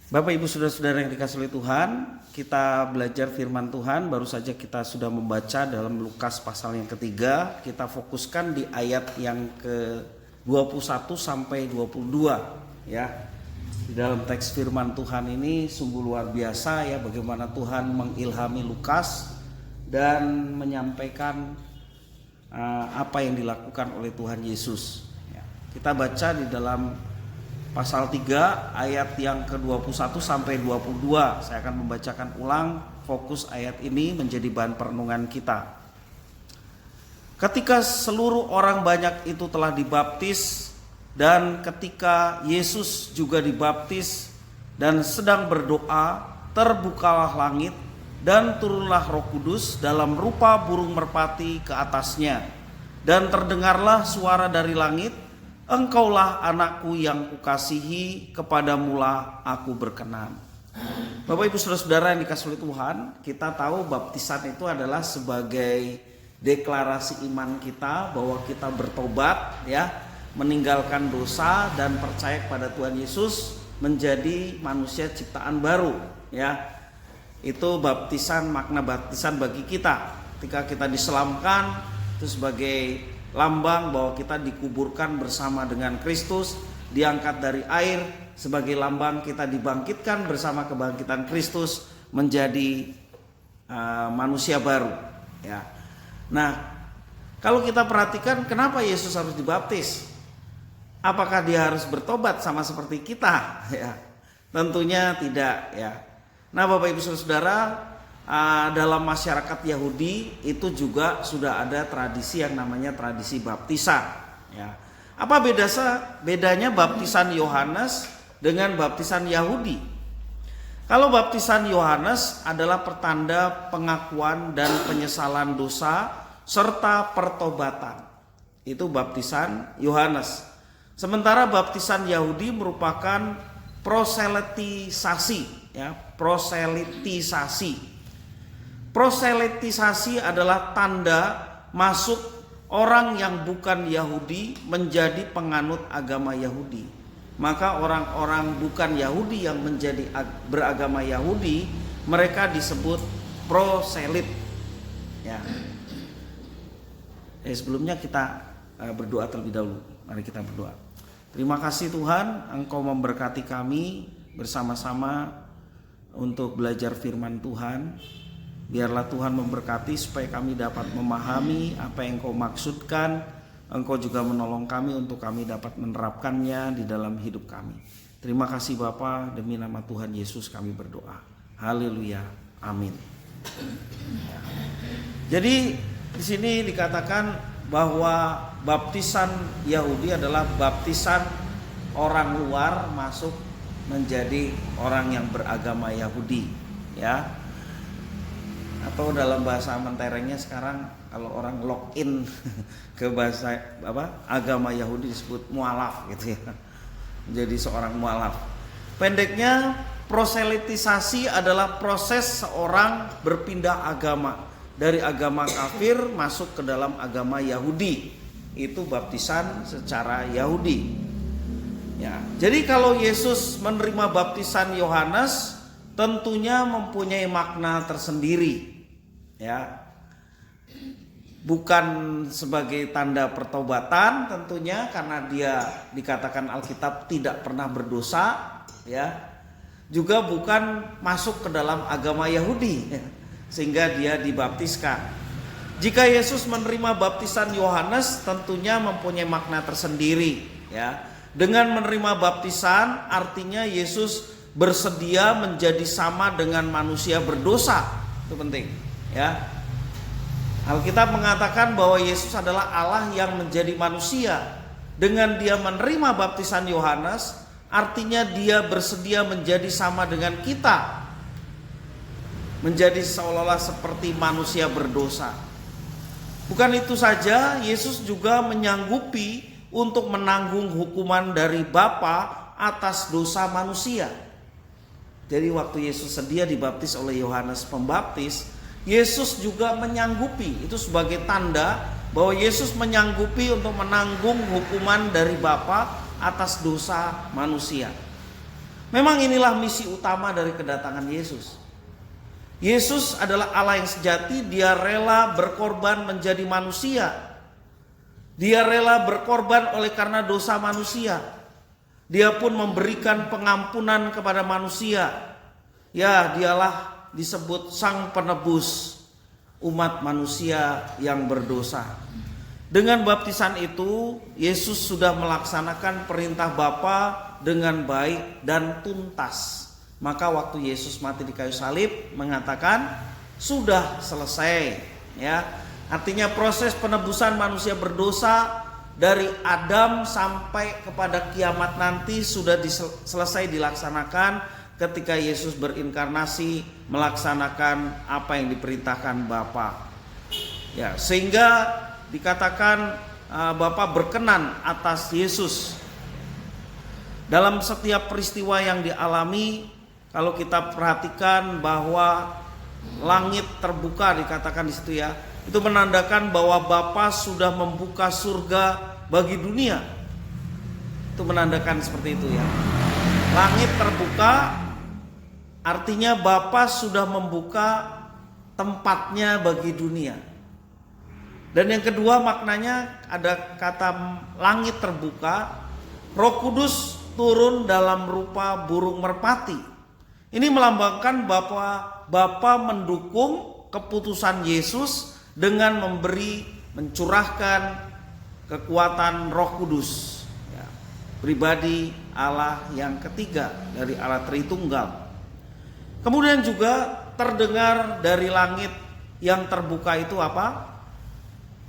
Bapak Ibu Saudara-saudara yang dikasihi oleh Tuhan, kita belajar firman Tuhan. Baru saja kita sudah membaca dalam Lukas pasal yang ketiga. Kita fokuskan di ayat yang ke-21 sampai 22 ya. Di dalam teks firman Tuhan ini sungguh luar biasa ya, bagaimana Tuhan mengilhami Lukas dan menyampaikan apa yang dilakukan oleh Tuhan Yesus ya. Kita baca di dalam pasal 3 ayat yang ke-21 sampai 22. Saya akan membacakan ulang, fokus ayat ini menjadi bahan perenungan kita. Ketika seluruh orang banyak itu telah dibaptis, dan ketika Yesus juga dibaptis dan sedang berdoa, terbukalah langit dan turunlah Roh Kudus dalam rupa burung merpati ke atasnya. Dan terdengarlah suara dari langit, "Engkaulah anakku yang kukasihi, kepadamulah aku berkenan." Bapak Ibu Saudara-saudara yang dikasihi oleh Tuhan, kita tahu baptisan itu adalah sebagai deklarasi iman kita bahwa kita bertobat ya, meninggalkan dosa dan percaya kepada Tuhan Yesus, menjadi manusia ciptaan baru ya. Itu baptisan, makna baptisan bagi kita. Ketika kita diselamkan, itu sebagai lambang bahwa kita dikuburkan bersama dengan Kristus, diangkat dari air, sebagai lambang kita dibangkitkan bersama kebangkitan Kristus menjadi manusia baru ya. Nah, kalau kita perhatikan kenapa Yesus harus dibaptis? Apakah dia harus bertobat sama seperti kita ya? Tentunya tidak ya. Nah, Bapak Ibu Saudara, dalam masyarakat Yahudi itu juga sudah ada tradisi yang namanya tradisi baptisan ya. Apa bedanya baptisan Yohanes dengan baptisan Yahudi? Kalau baptisan Yohanes adalah pertanda pengakuan dan penyesalan dosa serta pertobatan. Itu baptisan Yohanes. Sementara baptisan Yahudi merupakan proselitisasi ya, proselitisasi. Proselitisasi adalah tanda masuk orang yang bukan Yahudi menjadi penganut agama Yahudi. Maka orang-orang bukan Yahudi yang menjadi beragama Yahudi, mereka disebut proselit. Ya. Sebelumnya kita berdoa terlebih dahulu. Mari kita berdoa. Terima kasih Tuhan, Engkau memberkati kami bersama-sama untuk belajar firman Tuhan. Biarlah Tuhan memberkati supaya kami dapat memahami apa yang Engkau maksudkan. Engkau juga menolong kami untuk kami dapat menerapkannya di dalam hidup kami. Terima kasih Bapa, demi nama Tuhan Yesus kami berdoa. Haleluya. Amin. Jadi di sini dikatakan bahwa baptisan Yahudi adalah baptisan orang luar masuk menjadi orang yang beragama Yahudi ya. Atau dalam bahasa menterengnya sekarang kalau orang login ke bahasa agama Yahudi disebut mualaf gitu ya, menjadi seorang mualaf. Pendeknya, proselitisasi adalah proses seorang berpindah agama dari agama kafir masuk ke dalam agama Yahudi. Itu baptisan secara Yahudi ya. Jadi kalau Yesus menerima baptisan Yohanes tentunya mempunyai makna tersendiri ya, bukan sebagai tanda pertobatan tentunya, karena dia dikatakan Alkitab tidak pernah berdosa ya, juga bukan masuk ke dalam agama Yahudi sehingga dia dibaptiskan. Jika Yesus menerima baptisan Yohanes tentunya mempunyai makna tersendiri ya. Dengan menerima baptisan artinya Yesus bersedia menjadi sama dengan manusia berdosa. Itu penting ya. Alkitab mengatakan bahwa Yesus adalah Allah yang menjadi manusia. Dengan dia menerima baptisan Yohanes, artinya dia bersedia menjadi sama dengan kita, menjadi seolah-olah seperti manusia berdosa. Bukan itu saja, Yesus juga menyanggupi untuk menanggung hukuman dari Bapa atas dosa manusia. Jadi waktu Yesus sedia dibaptis oleh Yohanes Pembaptis, Yesus juga menyanggupi, itu sebagai tanda bahwa Yesus menyanggupi untuk menanggung hukuman dari Bapa atas dosa manusia. Memang inilah misi utama dari kedatangan Yesus. Yesus adalah Allah yang sejati, dia rela berkorban menjadi manusia. Dia rela berkorban oleh karena dosa manusia. Dia pun memberikan pengampunan kepada manusia. Ya, dialah disebut sang penebus umat manusia yang berdosa. Dengan baptisan itu, Yesus sudah melaksanakan perintah Bapa dengan baik dan tuntas. Maka waktu Yesus mati di kayu salib mengatakan sudah selesai, ya. Artinya proses penebusan manusia berdosa dari Adam sampai kepada kiamat nanti sudah selesai dilaksanakan ketika Yesus berinkarnasi melaksanakan apa yang diperintahkan Bapa. Ya, sehingga dikatakan Bapa berkenan atas Yesus. Dalam setiap peristiwa yang dialami, kalau kita perhatikan bahwa langit terbuka dikatakan di situ ya, itu menandakan bahwa Bapa sudah membuka surga bagi dunia. Itu menandakan seperti itu ya. Langit terbuka artinya Bapa sudah membuka tempatnya bagi dunia. Dan yang kedua maknanya ada kata langit terbuka, Roh Kudus turun dalam rupa burung merpati. Ini melambangkan bahwa Bapa mendukung keputusan Yesus dengan mencurahkan kekuatan Roh Kudus, ya, pribadi Allah yang ketiga dari Allah Tritunggal. Kemudian juga terdengar dari langit yang terbuka itu apa?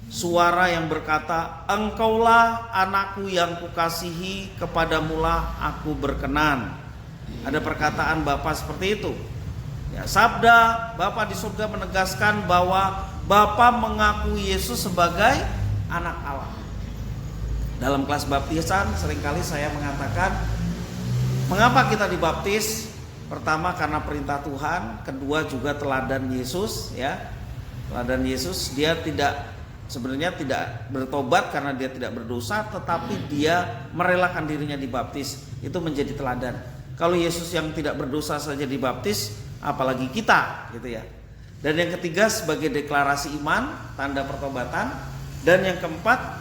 Suara yang berkata, "Engkaulah anakku yang kukasihi, kepadamulah aku berkenan." Ada perkataan Bapa seperti itu. Ya, sabda Bapa di surga menegaskan bahwa Bapa mengakui Yesus sebagai anak Allah. Dalam kelas baptisan seringkali saya mengatakan, mengapa kita dibaptis? Pertama karena perintah Tuhan, kedua juga teladan Yesus, ya. Teladan Yesus, dia sebenarnya tidak bertobat karena dia tidak berdosa, tetapi dia merelakan dirinya dibaptis. Itu menjadi teladan. Kalau Yesus yang tidak berdosa saja dibaptis, apalagi kita, gitu ya. Dan yang ketiga sebagai deklarasi iman, tanda pertobatan. Dan yang keempat,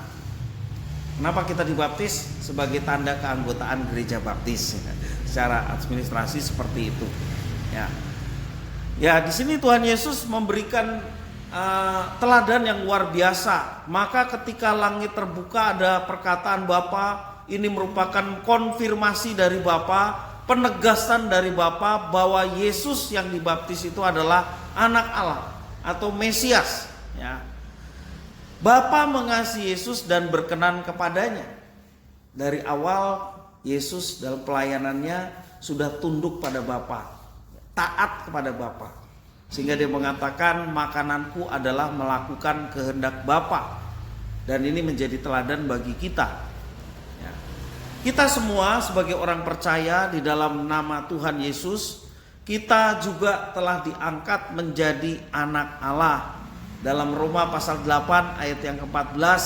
kenapa kita dibaptis? Sebagai tanda keanggotaan gereja baptis. Secara administrasi seperti itu. Ya, di sini Tuhan Yesus memberikan teladan yang luar biasa. Maka ketika langit terbuka ada perkataan Bapa, ini merupakan konfirmasi dari Bapa, penegasan dari Bapa bahwa Yesus yang dibaptis itu adalah anak Allah atau Mesias, ya. Bapa mengasihi Yesus dan berkenan kepadanya. Dari awal Yesus dalam pelayanannya sudah tunduk pada Bapa, taat kepada Bapa. Sehingga dia mengatakan makananku adalah melakukan kehendak Bapa. Dan ini menjadi teladan bagi kita. Ya. Kita semua sebagai orang percaya di dalam nama Tuhan Yesus, kita juga telah diangkat menjadi anak Allah. Dalam Roma pasal 8 ayat yang ke-14,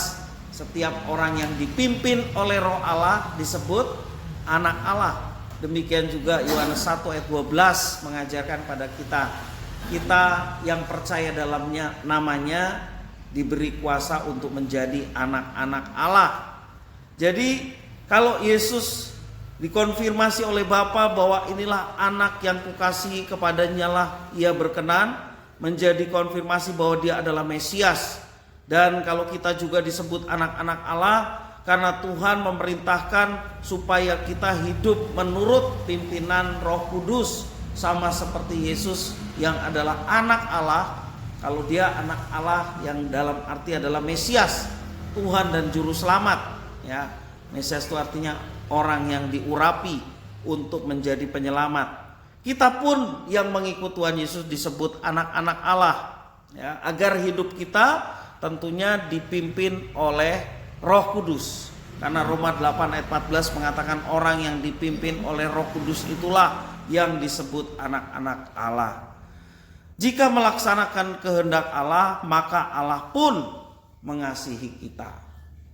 setiap orang yang dipimpin oleh Roh Allah disebut anak Allah. Demikian juga Yohanes 1 ayat 12 mengajarkan pada kita yang percaya dalamnya namanya diberi kuasa untuk menjadi anak-anak Allah. Jadi kalau Yesus dikonfirmasi oleh Bapa bahwa inilah anak yang kukasihi, kepadanya lah ia berkenan, menjadi konfirmasi bahwa dia adalah Mesias. Dan kalau kita juga disebut anak-anak Allah karena Tuhan memerintahkan supaya kita hidup menurut pimpinan Roh Kudus, sama seperti Yesus yang adalah anak Allah. Kalau dia anak Allah yang dalam arti adalah Mesias, Tuhan dan Juru Selamat, ya. Mesias itu artinya orang yang diurapi untuk menjadi penyelamat. Kita pun yang mengikut Tuhan Yesus disebut anak-anak Allah, ya, agar hidup kita tentunya dipimpin oleh Roh Kudus. Karena Roma 8 ayat 14 mengatakan orang yang dipimpin oleh Roh Kudus itulah yang disebut anak-anak Allah. Jika melaksanakan kehendak Allah, maka Allah pun mengasihi kita.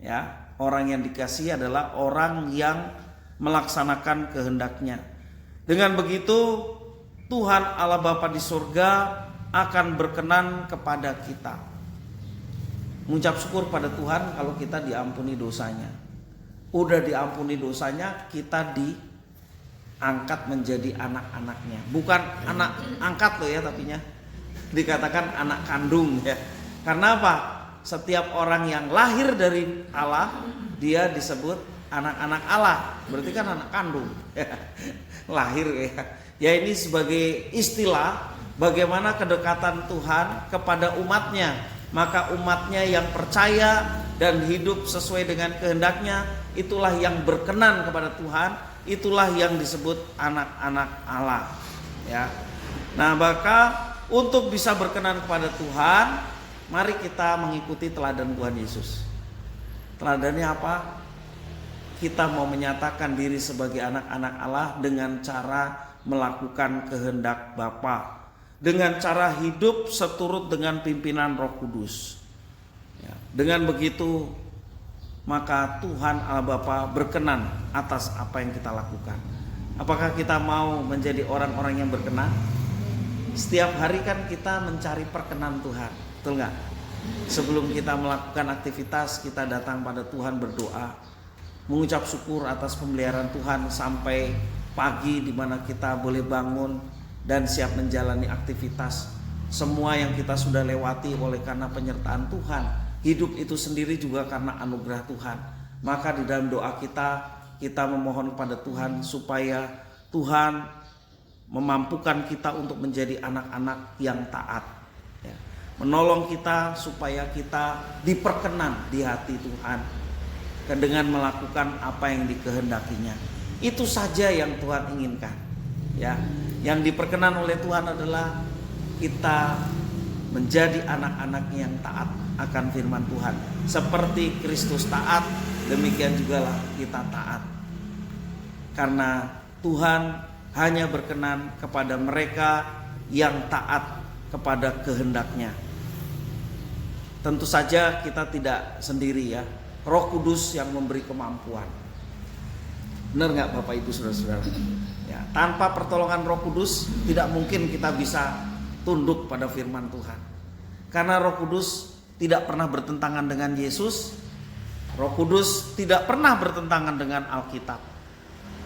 Ya, orang yang dikasihi adalah orang yang melaksanakan kehendaknya. Dengan begitu Tuhan Allah Bapa di surga akan berkenan kepada kita. Mengucap syukur pada Tuhan kalau kita diampuni dosanya. Udah diampuni dosanya, kita diangkat menjadi anak-anaknya. Bukan anak angkat loh ya, tapinya dikatakan anak kandung ya. Karena apa? Setiap orang yang lahir dari Allah, dia disebut anak-anak Allah. Berarti kan anak kandung ya. Lahir ya. Ya ini sebagai istilah bagaimana kedekatan Tuhan kepada umatnya. Maka umatnya yang percaya dan hidup sesuai dengan kehendaknya, itulah yang berkenan kepada Tuhan. Itulah yang disebut anak-anak Allah ya. Nah maka untuk bisa berkenan kepada Tuhan, mari kita mengikuti teladan Tuhan Yesus. Teladannya apa? Kita mau menyatakan diri sebagai anak-anak Allah dengan cara melakukan kehendak Bapa, dengan cara hidup seturut dengan pimpinan Roh Kudus ya. Dengan begitu maka Tuhan Allah Bapa berkenan atas apa yang kita lakukan. Apakah kita mau menjadi orang-orang yang berkenan? Setiap hari kan kita mencari perkenan Tuhan, betul nggak? Sebelum kita melakukan aktivitas, kita datang pada Tuhan berdoa, mengucap syukur atas pemeliharaan Tuhan sampai pagi di mana kita boleh bangun dan siap menjalani aktivitas. Semua yang kita sudah lewati oleh karena penyertaan Tuhan. Hidup itu sendiri juga karena anugerah Tuhan. Maka di dalam doa kita memohon kepada Tuhan supaya Tuhan memampukan kita untuk menjadi anak-anak yang taat ya. Menolong kita supaya kita diperkenan di hati Tuhan dengan melakukan apa yang dikehendakinya. Itu saja yang Tuhan inginkan ya. Yang diperkenan oleh Tuhan adalah kita menjadi anak-anak yang taat akan firman Tuhan. Seperti Kristus taat, demikian jugalah kita taat. Karena Tuhan hanya berkenan kepada mereka yang taat kepada kehendaknya. Tentu saja kita tidak sendiri ya. Roh Kudus yang memberi kemampuan. Benar nggak Bapak Ibu Saudara-saudara? Ya, tanpa pertolongan Roh Kudus tidak mungkin kita bisa tunduk pada firman Tuhan. Karena Roh Kudus tidak pernah bertentangan dengan Yesus. Roh Kudus tidak pernah bertentangan dengan Alkitab.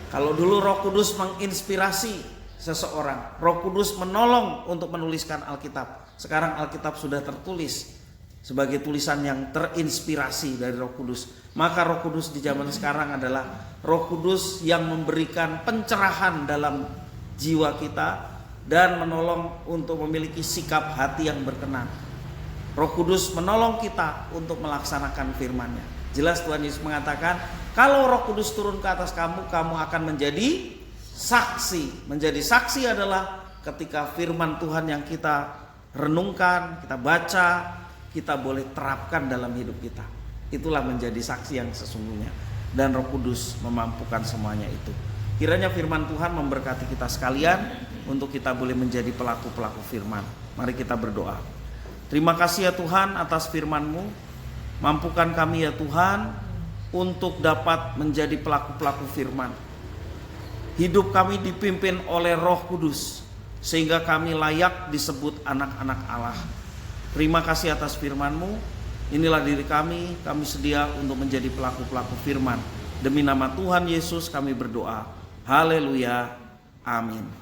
Kalau dulu Roh Kudus menginspirasi seseorang, Roh Kudus menolong untuk menuliskan Alkitab. Sekarang Alkitab sudah tertulis sebagai tulisan yang terinspirasi dari Roh Kudus. Maka Roh Kudus di zaman sekarang adalah Roh Kudus yang memberikan pencerahan dalam jiwa kita dan menolong untuk memiliki sikap hati yang berkenan. Roh Kudus menolong kita untuk melaksanakan firman-Nya. Jelas Tuhan Yesus mengatakan, kalau Roh Kudus turun ke atas kamu, kamu akan menjadi saksi. Menjadi saksi adalah ketika firman Tuhan yang kita renungkan, kita baca, kita boleh terapkan dalam hidup kita. Itulah menjadi saksi yang sesungguhnya. Dan Roh Kudus memampukan semuanya itu. Kiranya firman Tuhan memberkati kita sekalian untuk kita boleh menjadi pelaku-pelaku firman. Mari kita berdoa. Terima kasih ya Tuhan atas firman-Mu. Mampukan kami ya Tuhan untuk dapat menjadi pelaku-pelaku firman. Hidup kami dipimpin oleh Roh Kudus sehingga kami layak disebut anak-anak Allah. Terima kasih atas firman-Mu. Inilah diri kami sedia untuk menjadi pelaku-pelaku firman. Demi nama Tuhan Yesus kami berdoa. Haleluya. Amin.